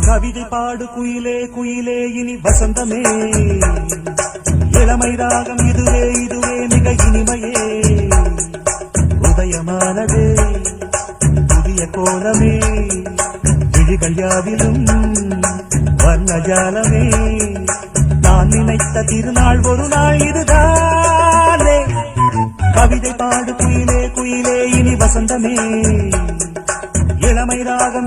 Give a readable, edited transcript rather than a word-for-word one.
கவிதை பாடு குயிலே குயிலே இனி வசந்தமே இளமை ராகம் இதுவே இதுவே மிக இனிமையே உதயமானதே புதிய கோலமே விழிகள் யாவிலும் வர்ணஜாலமே நான் நினைத்த திருநாள் ஒரு நாள் இதுதானே கவிதை பாடு குயிலே குயிலே இனி வசந்தமே இளமை ராகம்